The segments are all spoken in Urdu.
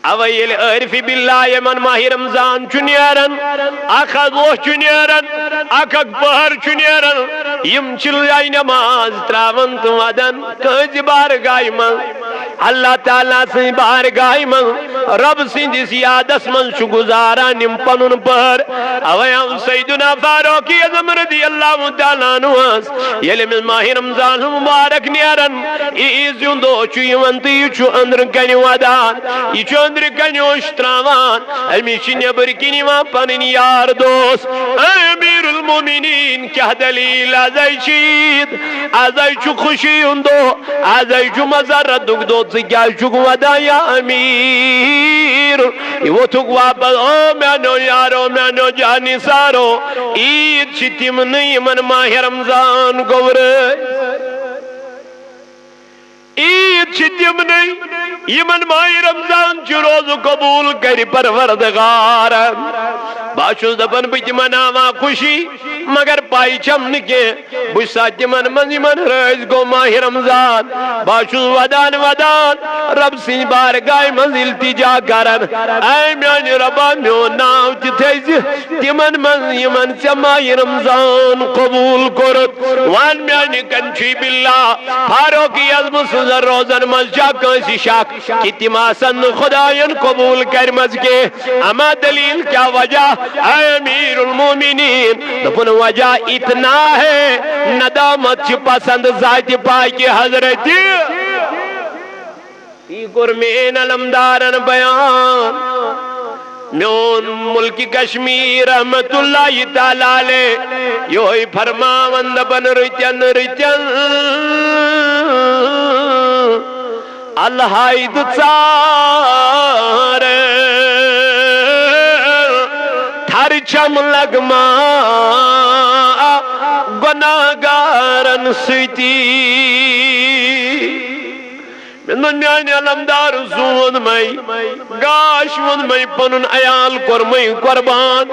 اویل عارف باللہ یمن ماہ رمضان چنیرن اکھا وہ چنیرن اکھا بہر چنیرن یم چلائی نماز تراون تو ودن کنز بارگاہ من اللہ تعالیٰ سے بارگاہ من رب سندس یادس من چھ گزاران یم پنن بہر اویام سیدنا فاروقی اعظم رضی اللہ تعالیٰ عنہ یل من ماہ رمضان مبارک نیرن ایز یون دو چھ یمن تی چھ اندر کنی ودان یہ چھ اندر کنیوش تراوان امی چھ نبر کنی وان پنن یار دوست امیر المومنین کیا دلیل آزائی چید آزائی چھ خوشی اندو آزائی چھ مزارت دک دو کیا چھ ودا یا امیر وہ تک واپس او مینو یارو مینو جانی سارو عید چھ تمنی من ماہ رمضان گورے عید چھ تمنی یمن ماہ رمضان چھ روز قبول کری پروردگار باشوز دپن بچ مناوا خوشی مگر پائی چم نکے بچ ساتھ من من یمن رئیس گو ماہ رمضان باشوز ودان ودان رب سی بارگاہ من التجا کرن اے میان ربا میو ناو چتھیز تمن من یمن سے ماہ رمضان قبول کرت وان میان کنچی باللہ فاروقی عظم سزر روزن مزجا کنسی شاک کی تماسن خدایان قبول کرمز کے اما دلیل کیا وجہ اے امیر المومنین دپن وجہ اتنا ہے ندامت چھ پسند ذات پاک حضرت گرمین علمدارن بیان میون ملک کشمیر رحمت اللہ تعالیٰ لے یوہی فرماون دپن رتن رتن الہائی دچار تھر چم لگما گناہگارن سیتی من میانی علمدار زون مئی گاش ون مئی پنن عیال کور مئی قربان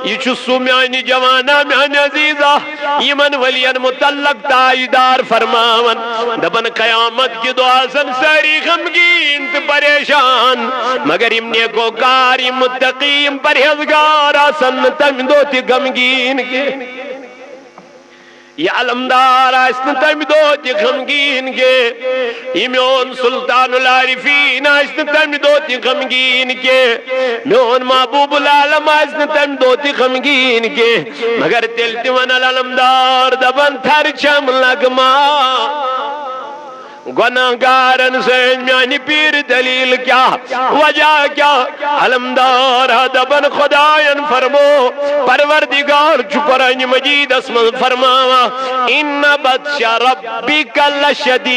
یہ چسو میانی جوانا میانی عزیزہ یمن ولین متعلق تائیدار فرماون دبن قیامت کی دعا سن ساری غمگین تو پریشان مگر امنی کو کاری متقیم پرہزگار آسن تم دو تی غمگین کے یہ علمدار آسن تم دو تی غمگین کے یہ میون سلطان العارفین آسن تم دو تی غمگین کے میون محبوب العالم آسن تم دو تی غمگین کے مگر تلتی من علمدار دبن تھر چم لگما گناہگارن سے میانی پیر دلیل کیا وجہ کیا علمدار دبن خدایان فرمو پروردگار قرآن مجید اسم فرماوا ان بطش ربک لشدید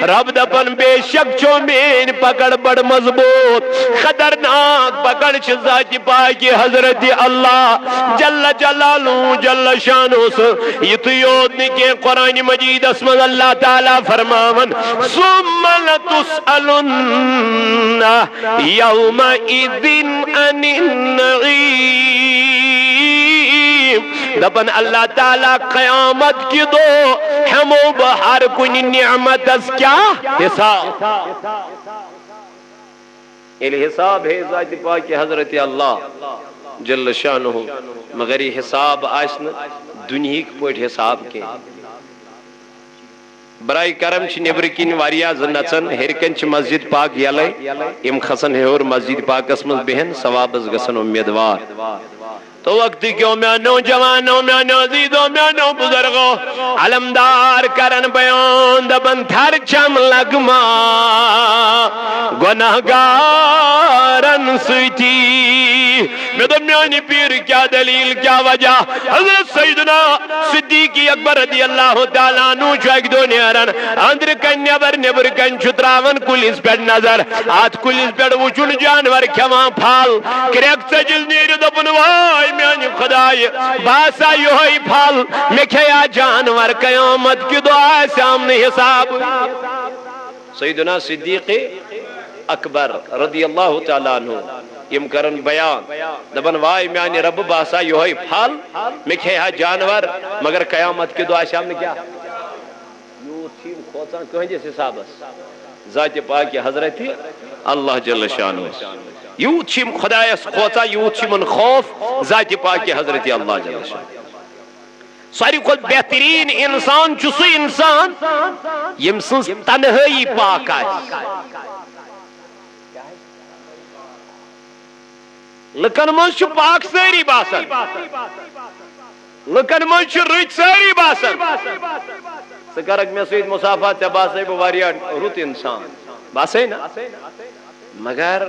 رب دبن بے شک چو مین پکڑ بڑ مضبوط خطرناک پکڑ ذات پاکی حضرت اللہ جل جلالو جل شانو سے یہ تو یود نکے قرآن مجید اسم اللہ تعالیٰ فرماون ثم لتسألن یومئذ عن النعیم دبن اللہ تعالیٰ قیامت کی دو ہمو بہر کنی نعمت از کیا حساب یہ حساب ہے ذات پاک حضرت اللہ جل شانہ مگر یہ حساب آسن دنیا کی پوٹ حساب کے برائی کرم چھ نبرکین واریا زنچن ہرکن چھ مسجد پاک یلے ام خسن ہے اور مسجد پاک اسمز بہن ثوابز گسن امیدوار تو وقت کیوں میں نوجوانوں میں عزیزوں میں بزرگوں علمدار کرن بیان دبن تھر چم لگما گناہگارن سیتی میں دمیانی پیر کیا دلیل کیا وجہ حضرت سیدنا صدیقی اکبر رضی اللہ تعالیٰ عنہ چوک دو نیرن اندر کن نبر کن چھتراون کلیس پیڑ نظر آت کلیس پیڑ وچن جانور کھوان پھال کریک سجل نیر دبن وائی میانی خدای باسا یوہی پھال میں کھیا جانور قیامت کی دعا سامنے حساب سیدنا صدیق اکبر رضی اللہ تعالیٰ عنہ یم کرن بیان دبن وائی میانی رب باسا یوہی پھال میں کھیا جانور مگر قیامت کی دعا سامنے کیا یو تھیم کھوچان کہیں جیسے حساب ذات پاک حضرت اللہ جل شانہ یوت چھ خدایس کھوژان یوت چھ من خوف ذات پاک حضرت اللہ جل شانہ ساری کھت بہترین انسان چھ سو انسان یم سنس تنہائی پاک آس لکن من چھ پاک ساری باسن لکن من چھ رچ ساری باسن سکرک میں سوید مسافات تے باسے بہ واریاہ رت انسان باسے نا مگر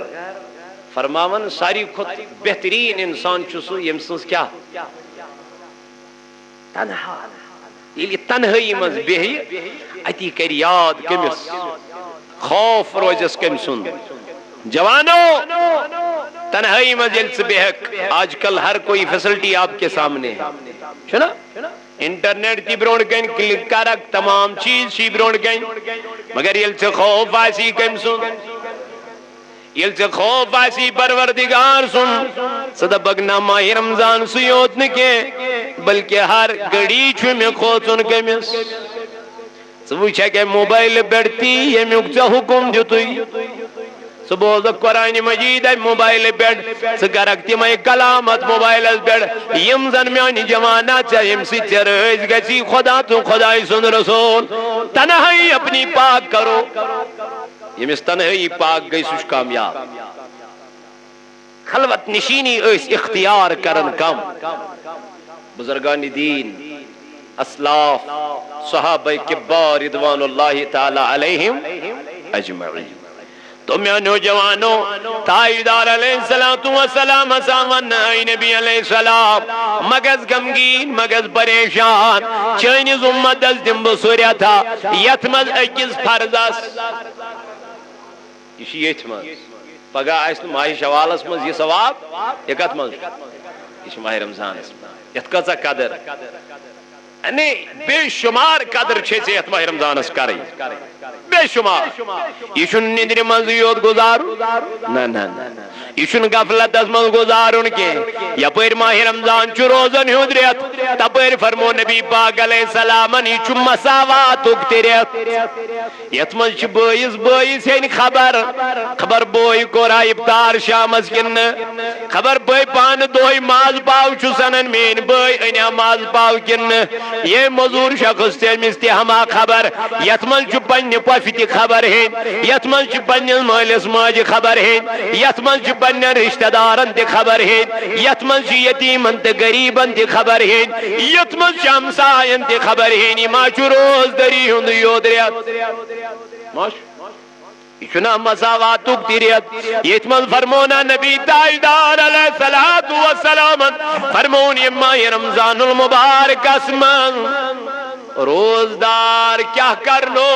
فرماون ساری کھت بہترین انسان چھ سو یم سنس کیا تنہا یہ تنہائی مز بہی اتی کر یاد کمس خوف روزس کم سند جوانو تنہائی مز یل سے بہک آج کل ہر کوئی فیسلٹی آپ کے سامنے ہے چھنا انٹرنیٹ تی برونڈ گئن کلک کرک تمام چیز شی برونڈ گئن مگر یل سے خوف آسی کم سند یل سے خوف آسی پروردگار سن صدا بگنا ماہ رمضان سیوت نکے بلکہ ہر گڑی چھو میں کھوچن کمیس سوچا کہ موبائل بیٹھتی یہ مکتا حکم دیتوئی سبوز قرآن مجید ہے موبائل بیٹھ سکرکتی میں کلامت موبائل بیٹھ یم زن میانی جوانات چاہ یم سی چرز گسی خدا تو خدای سن رسول تنہائی اپنی پاک کرو یم اس تنہائی پاک گئی سوش کامیاب خلوت نشینی اس اختیار کرن کم بزرگان دین اسلاف صحابہ کبار رضوان اللہ تعالی علیہم اجمعین تو میں نوجوانوں تائیدار علیہ السلام سامن آئی نبی علیہ السلام مگز غمگین مگز پریشان چینیز امت از دنب سوریا تھا یتمز اکیز فرزاس یہ یتمز پگا ایسن ماہی شوالس مز یہ ثواب یکت مز یہ ماہی رمضان اس یت کچا قدر بے شمار قدر چھے سے یت ماہی رمضان اس کری بے شمار یہ چھن ندر منز یود گزارو نا نا نا یہ چھن غفلت از منز گزارن کے یا پیر ماہ رمضان چو روزن ہدریت تا پیر فرمو نبی پاک علیہ السلام یہ چھن مساوات اکتریت یت منز چھ بائیس ہے خبر بوئی کورا افطار شام از کن خبر بوئی پان دوئی ماز پاو چھو سنن مین بوئی انیا ماز پاو کن یہ مزور شخص تے مستی ہما خبر یت منز چھ پنی پافتی خبر ہیں یت منز چھ پنی مالس ماج خبر ہیں یت منز چھ پنی رشتہ دارن تے خبر ہیں یت منز چھ یتیمن تے غریبن تے خبر ہیں یت منز چھ ہمسائن تے خبر ہیں ما چھ روز دری ہند یودریت ماش چنا مساوات اکتریت یت منز فرمونا نبی تائیدار علیہ السلام فرمون یہ ماہ رمضان المبارک اسمن روزدار کیا کرنو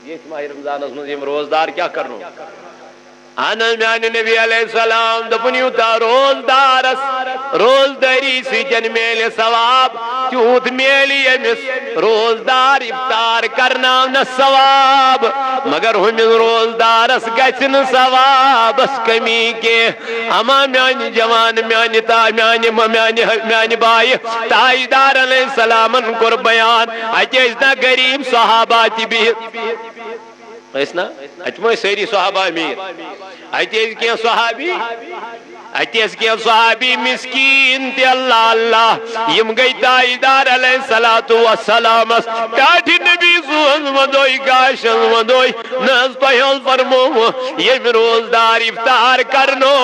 یہ ماہ رمضان اسمن روزدار کیا کرنو آنا میان نبی علیہ السلام دپنیوتا روزداری سی جن میل ثواب تیوت میلی امس روزدار افطار کرنا نا ثواب مگر ہمیں روزدار اس گچن ثواب اس کمی کے اما میانی جوان میانی بائی تائیدار علیہ السلام کر بیان اچھنا غریب صحاباتی بھی ایسنا اچھموئی سیری صحابہ امیر ایتیز کیا صحابی مسکین تی اللہ اللہ یم گئی تائیدار علیہ السلام کاٹھی نبی سوز مدوئی کاشل مدوئی ناز پہل فرمو یم روزدار افطار کرنو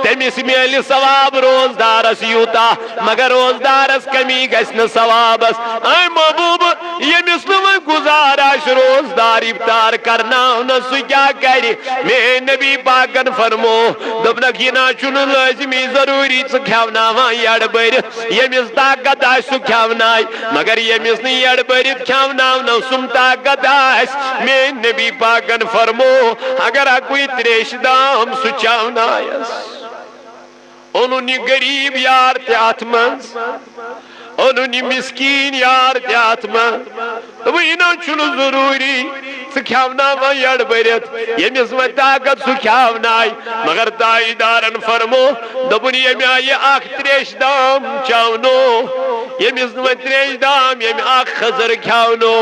تیمیس میلی ثواب روزدار اسیوتا مگر روزدار اس کمی گسن ثواب اس اے محبوب یم اسلام گزاراش روزدار افطار کرنا نسو کیا کری میں نبی پاکن فرمو دبنک یہ ناچن لازمی ضروری سو کھاوناوان یڑ برت یمیس طاقت آس سو کھاونائی مگر یمیس نی یڑ برت کھاوناونا سم طاقت آس میں نبی پاکن فرمو اگر کوئی تریش دام سو چاونائیس انہوں نے غریب یار تیات منز انہوں نے مسکین یار تیات منز وہ انہوں چھنو ضروری کھیوناوا یڑ بھرت یمس و طاقت سہ کھیونائے مگر تاجدارن فرمو دپن یم آئی اخ تریش دام چاونو یمس نو تریش دام یم اخ خضر کھیونو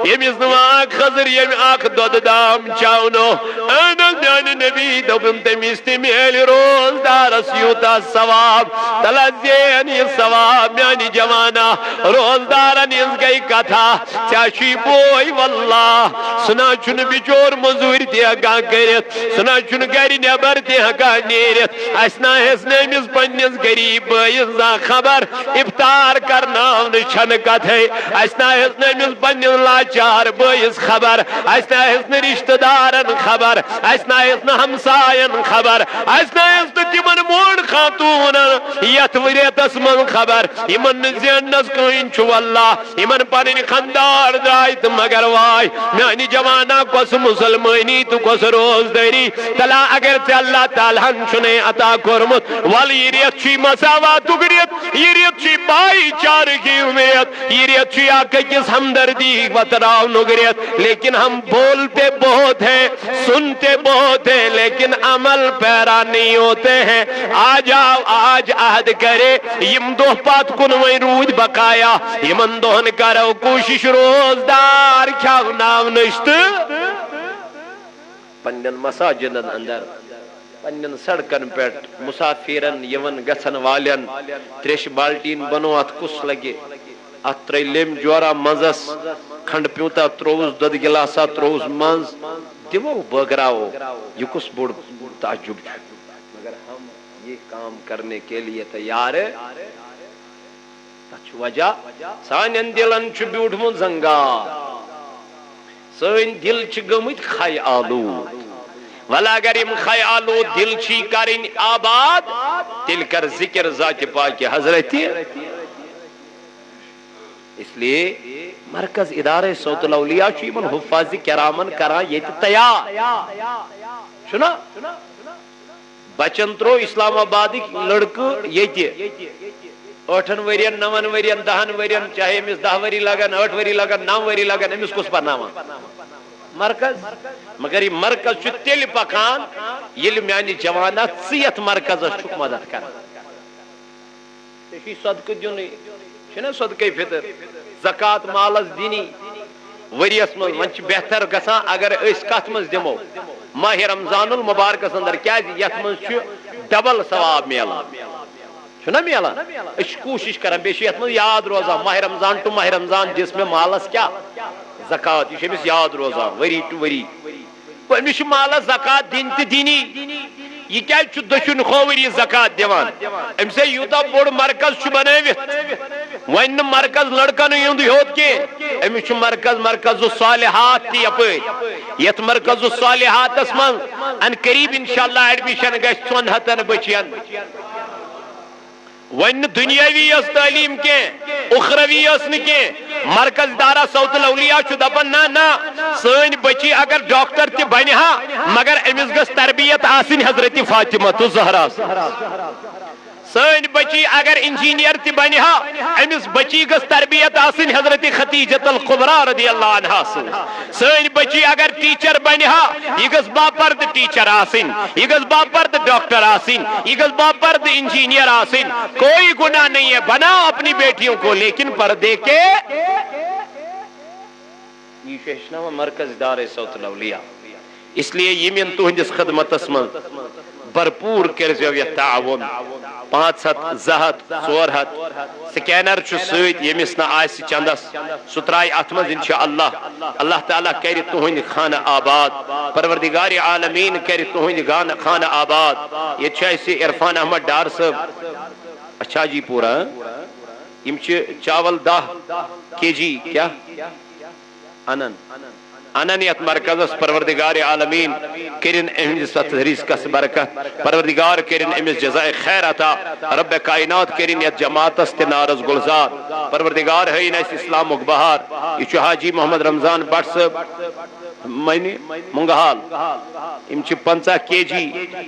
یمس نو اخ خضر یم اخ دود دام چاونو انا میان نبی دپن تمس تہ میل روزدارس یوتا ثواب تلا زین یہ ثواب میانی جوانا روزدارن اس گئی کتھا چاشی بوئی واللہ سنا چن بچور مزور دیا گا کرت سنا چن گری نبر دیا گا نیرت اسنا حسن امس پنیس غریب بائیس زا خبر افطار کرنا چھن کتھے اسنا حسن امس پنیس لاچار بائیس خبر اسنا حسن رشتہ دارن خبر اسنا حسن ہمسائن خبر اسنا حسن تمن موڑ خاتون یت وریتس من خبر یمن زینس کین چھو اللہ یمن پنن خاندار درائے تو مگر وائی میانی جوانا کس مسلمانی تو کس روزداری تلا اگر تے اللہ تعالیٰ چھنے عطا کرمت والی یہ ریت چی مساوات ریت یہ ریت چی بائی چار کی امید یہ ریت چی آکے کس ہمدردی وطراؤ نگریت لیکن ہم بولتے بہت ہیں سنتے بہت ہیں لیکن عمل پیرا نہیں ہوتے ہیں آج عہد کرے یم دو پات کنوئی رود بقایا یمن دہن کرو کوشش روزدار کیا نام نشت پنن مساجدن اندر پنن سڑکن پیٹ مسافرن یمن گسن والین تریش بالٹین بنو ات کس لگے ات تری لیم جورا منزس کھنڈ پیوتا تروز دد گلاسا تروز منز دیو بگراو یہ کس بڑ تعجب مگر ہم یہ کام کرنے کے لیے تیار ہے تچ وجہ سانین دلن چھ بیوٹمن زنگا سن دل چھ گمت خیالود ولا اگر یم خیالود دل چھی کرن آباد تل کر ذکر ذات پاک حضرت اس لیے مرکز ادارے صوت الاولیاء چھ یمن حفاظ کرامن کرا یہ تیار سنا بچن ترو اسلام آباد لڑک یہ 8 ورین 9 ورین 10 ورین چاہے امس 10 وری لگن 8 وری لگن 9 وری لگن امس کس پرناوان مرکز مگر یہ مرکز چھ تیل پکان یل میانی جوانات سیت مرکز چھ مدد کر تشی صدقہ دیونی چھنا صدقہ فطر زکات مالس دینی وریس من چھ بہتر گژھان اگر اس کت مز دمو ماہ رمضان المبارکس اندر کیا یت من چھ ڈبل ثواب میلان چھنا میلان اس کوشش کران بیش یت من یاد روزان ماہ رمضان ٹو ماہ رمضان جس میں مالس کیا زکات یہ امس یاد روزان وری ٹو وری امس مالس زکات دین تہ دینی یہ کیا دشن کھووری زکات دیوان ام سے یوتا بوڑ مرکز چھ بنٲوِتھ ون مرکز لڑکن ہند ہوت کی امس مرکز الصالحات تہ یپٲرۍ یت مرکز الصالحاتس من ان قریب انشاءاللہ ایڈمیشن گژھِ 400 بچین ون دنیاوی اس تعلیم کے اخروی اس نکے مرکز دارہ صوت الاولیاء چھ دپن نا سن بچی اگر ڈاکٹر تی بنہا مگر امس گس تربیت آسن حضرت فاطمہ الزہرا سن بچی اگر انجینئر تی بنہا امس بچی گس تربیت آسن حضرت خدیجۃ الکبریٰ رضی اللہ عنہا سن بچی اگر ٹیچر بنہا یہ گس باپرد ٹیچر آسن یہ گس باپرد ڈاکٹر آسن یہ گس باپرد انجینئر آسن کوئی گناہ نہیں ہے بناؤ اپنی بیٹیوں کو لیکن پردے کے یہ شہشنامہ مرکز دار صوت الاولیاء اس لیے یمین تہندس خدمت اسمن بھرپور کرزیو یہ تعاون 500 زہت 400 سکینر چھ سید یمس نہ آس چندس سترائی اتمز انشاءاللہ اللہ تعالیٰ کر تہند خانہ آباد پروردگار عالمین کر تہند خانہ آباد یہ چھ عرفان احمد ڈار صاحب اچھا جی پورا یم چھ چاول 10 kg کیا انن یت مرکز پروردگار عالمین کرن امس رزقس برکت پروردگار کرن امس جزائے خیر عطا رب کائنات کرن یت جماعتس تہ نارز گلزار پروردگار ہے اس اسلام بہار یہ حاجی محمد رمضان بٹ صاحب منی منگحال یم 50 kg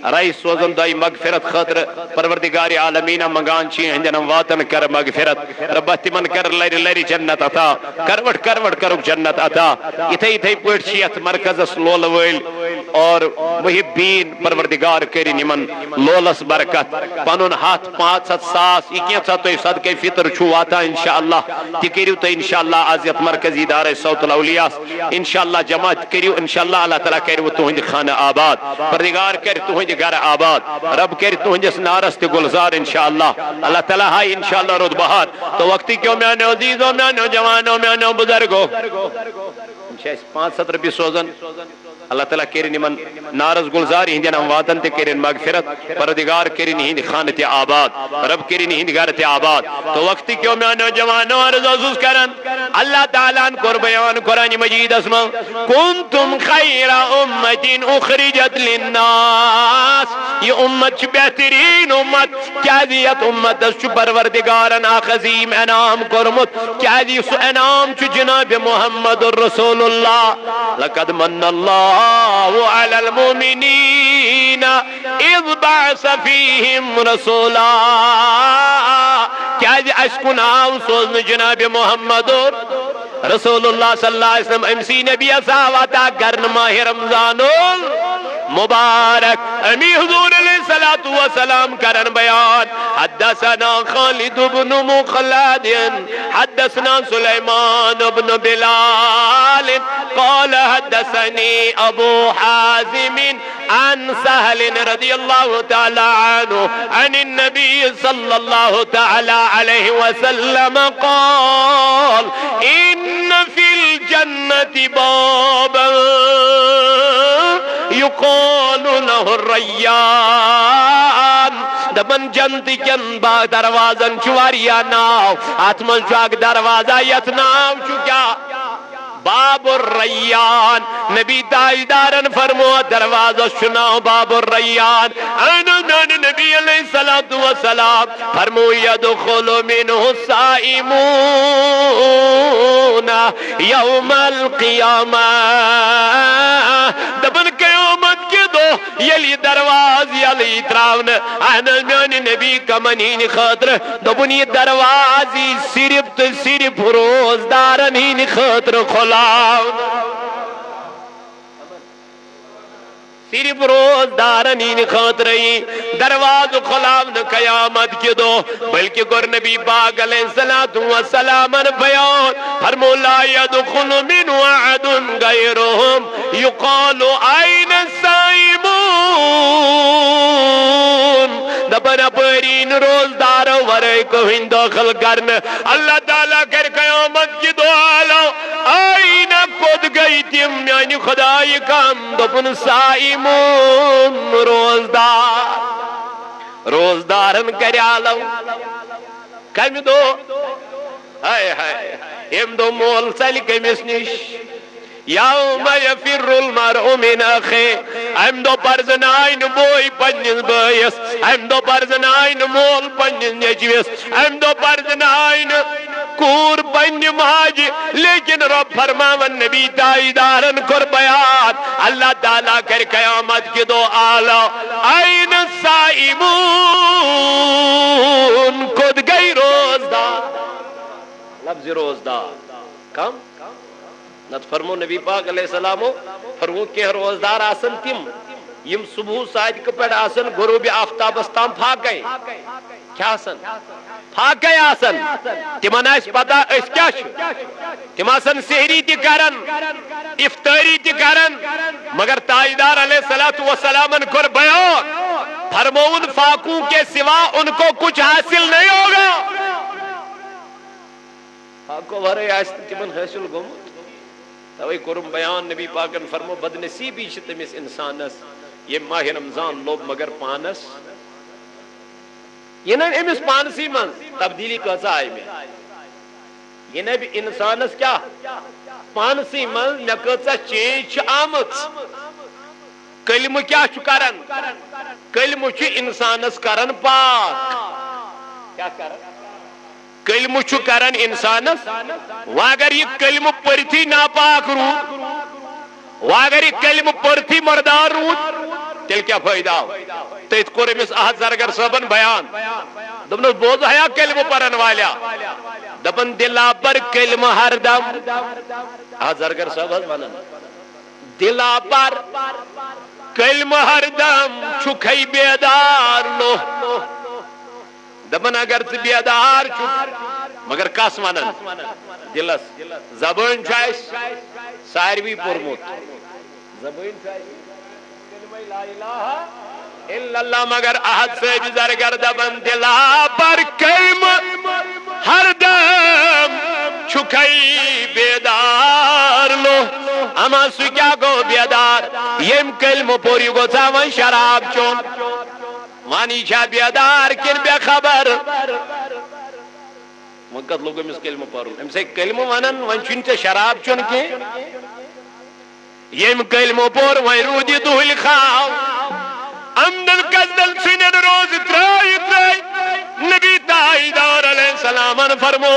رائس سوزن دائی مغفرت خاطر پروردگار عالمین منگان چی ہندن واتن کر مغفرت رب تمن کر لری لری جنت عطا کروٹ کروٹ کرک جنت عطا اتھے اتھے پوٹ چیت مرکز لول ویل اور محبین پروردگار کرن یمن لولس برکت پنن ہاتھ 500 ساس یہ کینسا تو صدقہ فطر چھو آتا انشاءاللہ تی کریو تو انشاءاللہ آزیت مرکزی دار صوت الاولیاء انشاءاللہ جماعت کریو انشاءاللہ اللہ تعالیٰ کریو تہند خانہ آباد پروردگار کر تہند گھر آباد رب کر تہندس نارس تہ گلزار انشاءاللہ اللہ تعالیٰ ہائی انشاءاللہ رود بہار تو وقتی کیوں میانو عزیزو میانو جوانو میانو بزرگو 500 رپی سوزن اللہ تعالیٰ کرن یمن نارس گلزار ہندین امواتن تے کرن مغفرت پروردگار کرن ہند خانہ تے آباد رب کرن ہند گھر تے آباد تو وقتی کیوں میانو جوانو عرض عزوز کرن اللہ تعالیٰ کر بیان قرآن مجید اسما کنتم خیر امت اخرجت للناس یہ امت چھ بہترین امت کیا دیت امت اس چھ پروردگارن آخذیم انعام کرمت کیا دی سو انعام چھ جناب محمد الرسول اللہ لقد من اللہ على المؤمنين اذ بعث فيهم رسولا کیا اشکو نام سوزن جناب محمد رسول اللہ صلی اللہ علیہ وسلم امسی نبی صحابتا کرن ماہ رمضان مبارک امی حضور علیہ السلام کرن بیان حدثنا خالد بن مخلد حدثنا سلیمان بن بلال قال حدثني ابو حازم عن سهل رضي الله تعالى عنه عن النبي صلى الله تعالى عليه وسلم قال إن في الجنة بابا يقال له الريان دبن جنت جن با دروازن چواریا ناو آتمن چواک دروازہ یت ناو چکیا باب الریان نبی تاجدارن فرمو دروازہ سناو باب الریان نبی علیہ السلام فرمو یدخل منہ السائمون یوم القیامہ دبن قیامت کے دو یلی درواز یلی تراؤن میانی نبی کمنین خاطر دبن یہ دروازی صرف روزدارن ہی خاطر خلاؤن صرف روزدارن ہی خاطر ہی درواز خلاؤن قیامت کے دو بلکہ گر نبی باغ علیہ السلام بیان فرمو لا يدخل من وعد غیرهم یقال این السائمون دبن اپرین روزدار ورے کو ہن داخل کرن اللہ تعالیٰ کر قیامت کی دعا لو آئین خود گئی تیم یعنی خدای کم دبن سائمون روزدارن کریا لو کم دو ہائے ہائے ام دو مول سال کمیس نش یوم یفر المرء من اخی ام دو پرزنائن بوئی پنجن بائیس ام دو پرزنائن مول پنجن نجویس ام دو پرزنائن کور پنج ماجی لیکن رب فرماون نبی تائیدارن کر بیان اللہ تعالیٰ کر قیامت کی دو آلہ این السائمون خود گئی روزدار لفظ روزدار کم نت فرمو نبی پاک علیہ السلام فرمو کہ روزدار آسن تم یم صبح صادق پر آسن غروب آفتاب استام پھاک گئے کیا آسن پھاک گئے آسن تمن آس پتہ اس کیا تم آسن سحری تی کرن افطاری تی کرن مگر تاجدار علیہ السلام کر بیان فرمون فاقو کے سوا ان کو کچھ حاصل نہیں ہوگا فاقو ورے آس تمن حاصل گمت توئی کرم بیان نبی پاکن فرمو بدنصیبی شتمس انسانس یہ ماہ رمضان لوب مگر پانس یہ نا امس پانسی من تبدیلی کسا آئی میں یہ نا بھی انسانس کیا پانسی من نکسا چینج آمد کلم کیا چکرن کلم چھ انسانس کرن پاک کیا کرن کلم چھو کرن انسانس واگر یہ کلم پرتی ناپاک رو واگر یہ کلمہ پرتھی مردار روت تیل کیا فائدہ ہو تیت کور امس احد زرگر صاحبن بیان دپنس بوز ہے کلمہ پرن والیا دپن دلا پر کلمہ ہر دم احد زرگر صاحب ونان دلا پر کلمہ ہر دم چھکھئی بیدار لو دپن اگر ژٕ بیدار چھُکھ مگر کس ونان دلس زبان چھس ساروی پورمت زبان کلمہ لا الہ الا اللہ مگر احد صاحب زرگر دپن دلا پر کلمہ ہر دم چھکھئی بیدار لو اما سُہ کیا گو بیدار یم کلمہ پوری گو ژاون شراب چون وانی چھا بیدار کن بے خبر وقت لوگ امس کلمہ پرن امس کلمہ ونان ون چھن ژے شراب چون کی یم کلمہ پور وی رودی دہل خاو امدن قدل سنن روز ترائی ترائی نبی تائیدار علیہ السلام فرمو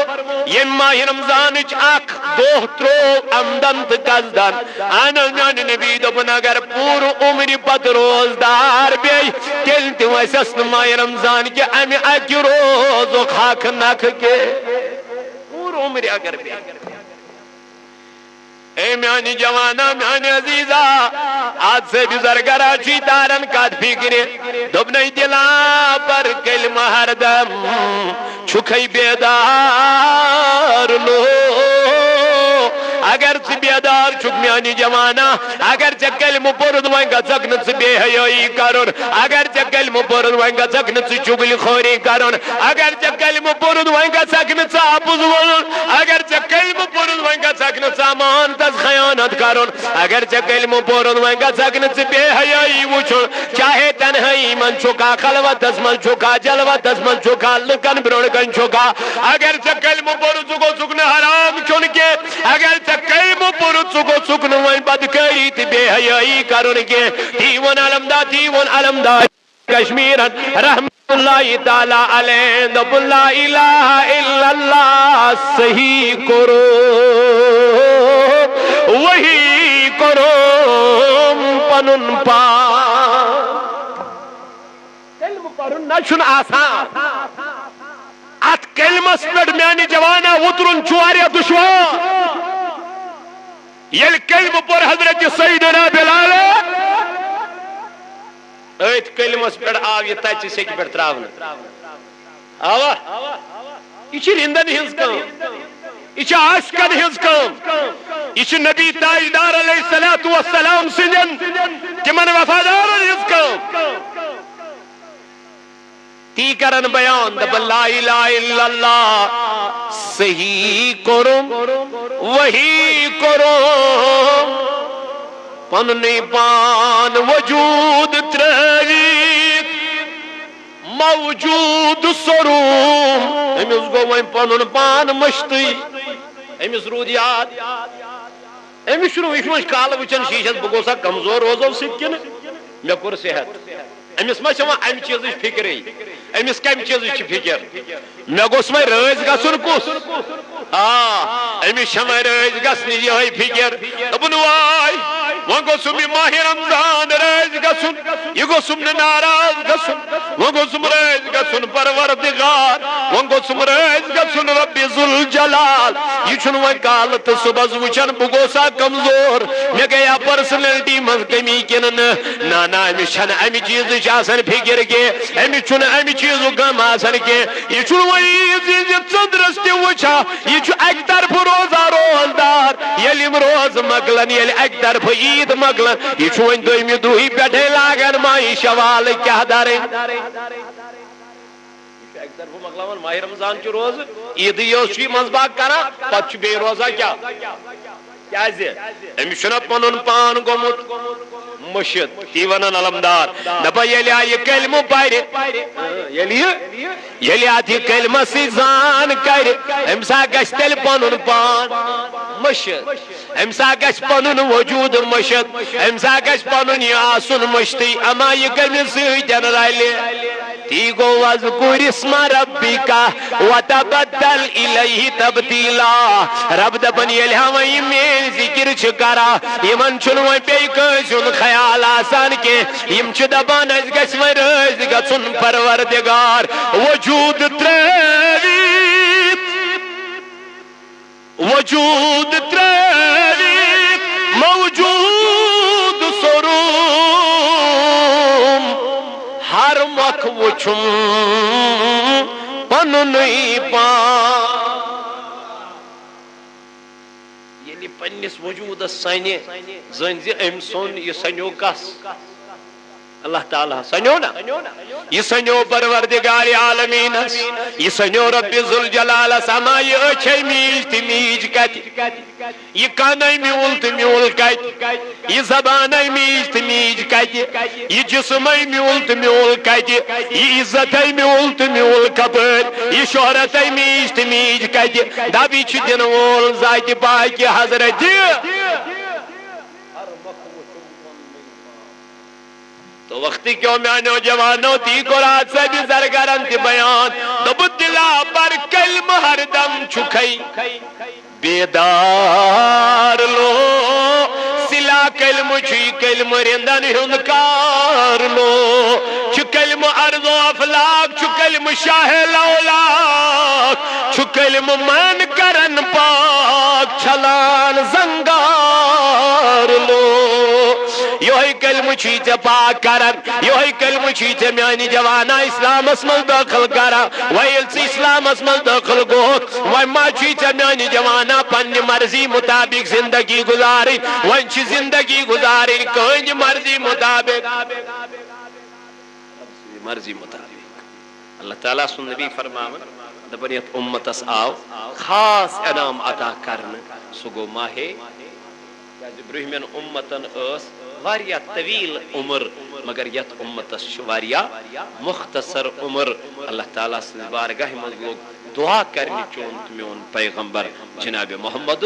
یم ماہ رمضان اک دوہ ترو امدن تقدن انا جان نبی دپن اگر پور عمر پت روزدار بی تیل تیویسس ماہ رمضان کے امی اکی روز خاک نکھ کے پور عمر اگر بی اے میانی جوانا میانی عزیزہ آج سے بھی زرگرہ چی تارن کات فکرے دبنی دلا پر کلمہ ہر دم چھکھئی بیدار لو اگر ژٕ بیدار چھُکھ میانی جوانا اگر ژےٚ کلمہ پوٚرُتھ وۄنۍ گژھکھ نہٕ ژٕ بے حیٲیی کرُن اگر ژےٚ کلمہ پوٚرُتھ وۄنۍ گژھکھ نہٕ ژٕ چُغلہِ خوری کرُن اگر ژےٚ کلمہ پوٚرُتھ وۄنۍ گژھکھ نہٕ ژٕ اپُز وَنُن اگر ژےٚ کلمہ پوٚرُتھ وۄنۍ گژھکھ نہٕ ژٕ امانتس خیانت کرُن اگر ژےٚ کلمہ پوٚرُتھ وۄنۍ گژھکھ نہٕ ژٕ بے حیٲیی وٕچھُن چاہے تنہٲیی منٛز چھُکھا خلوتس منٛز چھُکھا جلوتس منٛز چھُکھا لُکن برونٛٹھ کن چھُکھا اگر ژےٚ کلمہ پوٚرُتھ ژٕ گوٚژھُکھ نہٕ حرام کھیوٚن کینٛہہ اگر ژےٚ کلمہ پوٚرُتھ ژٕ گوٚژھُکھ نہٕ وۄنۍ بدکٲری تہٕ بے حیٲیی کرُن کینٛہہ تی ووٚن علمدار تی ووٚن علمدار کشمیرن رحمت اللہ تعالی علیہ دوٚپُن لا الہ الا اللہ صحیح کرو وہی کرو پنن پان کلمہ پرُن نہ چھُنہٕ آسان ات کلمس پٮ۪ٹھ میانہِ جوانا وُترُن چھُ واریاہ دُشوار یل کلمہ پور حضرت سیدنا بلال ایت کلمس پہ آو یہ تچہ سیکہ پہ تراؤن آوا یہ رندن ہز کام یہ عاشقن ہز کام یہ نبی تاجدار علیہ السلام سندن تمن وفادارن ہز کام تی کرن بیان دپن لا الہ الا اللہ صحیح کرم وہی کرم پننی پان وجود ترائیت موجود سروم امس گو وین پنن پان مشتی امس رود یاد امس شروع وچ کال وچن شیشس بگوسا کمزور روزو سکن مے کور صحت امس ما چھ ام چیز فکر امس کم چیز فکر مے گوس وی رٲض گژھُن کُس امس چھ وی رٲض گژھنہِ یہے فکر دپُن واے وۄنۍ گوٚژھُم یہِ ماہِ رمضان رٲض گژھُن یہِ گوٚژھُم نہٕ ناراض گژھُن وۄنۍ گوٚژھُم رٲض گژھُن پروردگار وۄنۍ گوٚژھُم رٲض گژھُن رب ذوالجلال یہِ چھُنہٕ وۄنۍ کالہٕ تہٕ صُبحس وٕچھان بہٕ گوسا کمزور مےٚ گٔیا پٔرسنلٹی منٛز کمی کِنہٕ نہ نہ أمِس چھنہٕ امہِ چیٖزٕچ آسان فِکر کینٛہہ أمِس چھُنہٕ امہِ چیٖزُک غم آسان کینٛہہ یہِ چھُنہٕ وۄنۍ عیٖذ ہِنٛزِ ژٔنٛدرس تہِ وٕچھان یہِ چھُ اکہِ طرفہٕ روزان روزدار ییٚلہِ یِم روزٕ مۄکلن ییٚلہِ اکہِ طرفہٕ عید مۄکلن یہِ چھُ وۄنۍ دوٚیمہِ دۄہٕے پٮ۪ٹھے لاگان ماہِ شوال کیاہ دَرٕنۍ اکہِ طرفہٕ مۄکلاوان ماہِ رمضان چہِ روزٕ عیٖدٕے یوت چھُ یہِ منٛزباگ کران پتہٕ چھُ بیٚیہِ روزان کیاہ کیازِ أمِس چھُنہ پنُن پان گوٚمُت مشت تی ونان علمدار دپا ییٚلہِ یہِ کلمہ پرِ ییٚلہِ اتھ یہِ کلمہ سۭتۍ زان کرِ أمۍ سا گژھِ تیٚلہِ پنُن پان مشت أمۍ سا گژھِ پنُن وجوٗد مشت أمۍ سا گژھِ پنُن یہِ آسُن مشتی اما یہِ کٔمِس سۭتۍ رلہِ تی گو وَاذْكُرِ اسْمَ رَبِّكَ وَتَبَتَّلْ إِلَيْهِ تَبْتِيلًا رب دپن ییٚلہِ ہاں یہ میٲنۍ ذکر چھ کران یمن چھُنہٕ وۄنۍ بیٚیہِ کٲنٛسہِ ہُنٛد خیال آسان کینٛہہ یم چھِ دپان اَسہِ گژھِ وۄنۍ رٲضۍ گژھُن پروردگار وجود ترٛٲوِتھ وجود ترٛٲوِتھ موجود سوروم ہر مۄکھ وُچھُم پنُنُے پان ییٚلہِ پننِس وجوٗدس سنہِ زٲنۍ زِ أمۍ سُنٛد یہِ سنیو کس اللہ تعالیٰ سنیو نا یہ سنیو پروردگار عالمینس یہ سنیو رب ذوالجلالس اما یہ أچھے میج تہِ میج کتہِ یہ کانے میول تہِ میول کتہِ یہ زبانے میج تہِ میج کتہِ یہ جسمے میول تہِ میول کتہِ یہ عزتے میول تہِ میول کپٲرۍ یہ شہرتے میج تہِ میج کتہِ دبی چھُ دِنہٕ وول ذاتہِ پاکہِ حضرت تو وقتی کیوں میانو جوانو تی قرآن سے بھی زرگرن تی بیان دبت دلا پر کلم ہر دم چھکئی بیدار لو سلا کلم چھوئی کلم رندن ہندکار لو چھ کلم ارض و افلاق چھ کلم شاہ لولاک چھ کلم من کرن پاک چھلان زنگار لو یہی کلمہ چھی ژے پاک کران یہی کلمہ چھی ژے میانی جوانا اسلامس مز داخل کران وۄنۍ ییٚلہِ ژٕ اسلامس مز داخل گوکھ وۄنۍ ما چھی ژے میانی جوانا پننہِ مرضی مطابق زندگی گزارٕنۍ وۄنۍ چھِ زندگی گزارٕنۍ کٕہٕنٛدِ مرضی مطابق مرضی مطابق اللہ تعالیٰ سُنٛد نبی فرماون دپن یتھ اُمتس آو خاص انعام عطا کرنہٕ سُہ گوٚو ماہے کیازِ برٛونٛہمٮ۪ن اُمتن ٲس واریاہ طویل عمر مگر یت امتس چھ واریاہ مختصر عمر اللہ تعالیٰ سٕنٛدِ بارگاہ منٛز لوگ دعا کرنہِ چون تہٕ میون پیغمبر جناب محمد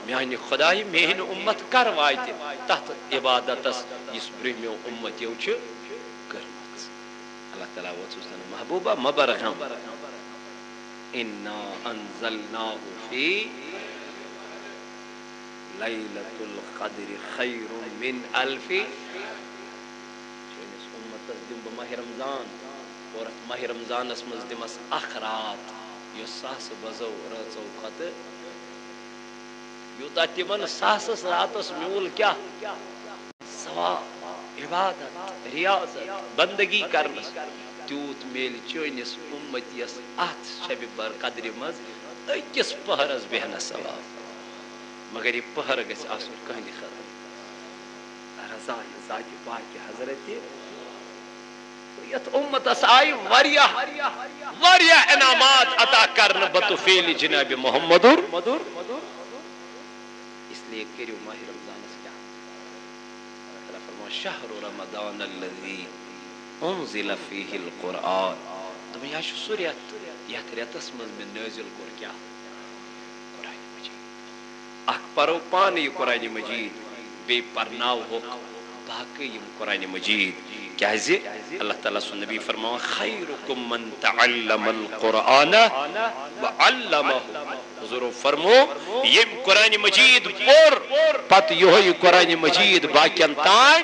میانہِ خدایہِ میٲنۍ اُمت کر واتہِ تتھ عبادتس یُس برٛونٛہمیو اُمتیو چھِ کٔرمٕژ اللہ تعالیٰ ووٚژھُس محبوبہ مبر غم انا انزلناه فی لیلۃ القدر خیر من الف چٲنِس اُمتس دِمہٕ بہٕ ماہِ رمضان اور اتھ ماہِ رمضانس منٛز دِمس اکھ رات یۄس ساسہٕ بزو رٲژو کھۄتہٕ یوٗتاہ تِمن ساسس راتس میوٗل کیٛاہ ثواب عبادت ریاضت بندگی کرنس تیوٗت میلہِ چٲنِس اُمتیس اتھ شبِ قدرِ منٛز أکِس پہرس بیہنس ثواب مگر یہ پہر گژھِ آسُن کٕہٕنٛدِ خٲطرٕ رضا ذاتہِ پاکہِ حضرت یتھ اُمتس آیہِ واریاہ واریاہ انعامات عطا کرنہٕ بطفیل جناب محمد اس لیے کٔرِو ماہِ رمضانس کیٛاہ اللہ تعالیٰ فرماو شہر رمضان الذی انزل فیہ القرآن دوٚپُن یہِ حظ چھُ سُہ رٮ۪تھ یتھ رٮ۪تس منٛز مےٚ نٲزِل کوٚر کیٛاہ اکھ پرو پانہٕ یہِ قرآنِ مجیٖد بیٚیہِ پرناوہوکھ باقٕے یِم قرآنِ مجیٖد کیٛازِ اللہ تعالیٰ سُنٛد نبی فرماوان خیرکم من تعلم القرآن وعلمہ حضورو فرمو ییٚمۍ قرآنِ مجیٖد پوٚر پتہٕ یِہوے قرآنِ مجیٖد باقین تانۍ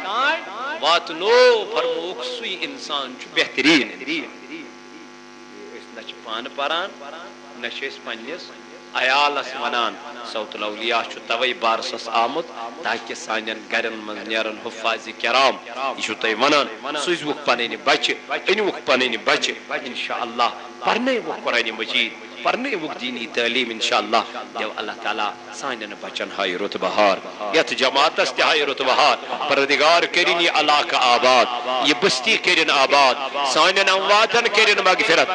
واتنو فرمووُکھ سُے انسان چھُ بہتریٖن أسۍ نہ چھِ پانہٕ پران نہ چھِ أسۍ پننِس عیالس ونان صوت الاولیاء چھُ توے بارسس آمُت تاکہِ سانٮ۪ن گرن منٛز نیرن حفاظِ کرام یہِ چھُو تۄہہِ ونان سوٗزۍوُکھ پنٕنۍ بچہِ أنۍوُکھ پنٕنۍ بچہِ انشاء اللہ پرنٲیوُکھ قرآنِ مجیٖد پرنٲیوُکھ دیٖنی تعلیٖم انشاء اللہ دیو اللہ تعالیٰ سانٮ۪ن بچن ہایہِ رُتبہٕ ہار یتھ جماعتس تہِ ہایہِ رُتبہٕ ہار پروردگار کٔرِنۍ یہِ علاقہٕ آباد یہِ بستی کٔرِنۍ آباد سانٮ۪ن امواتن کٔرِنۍ مغفرت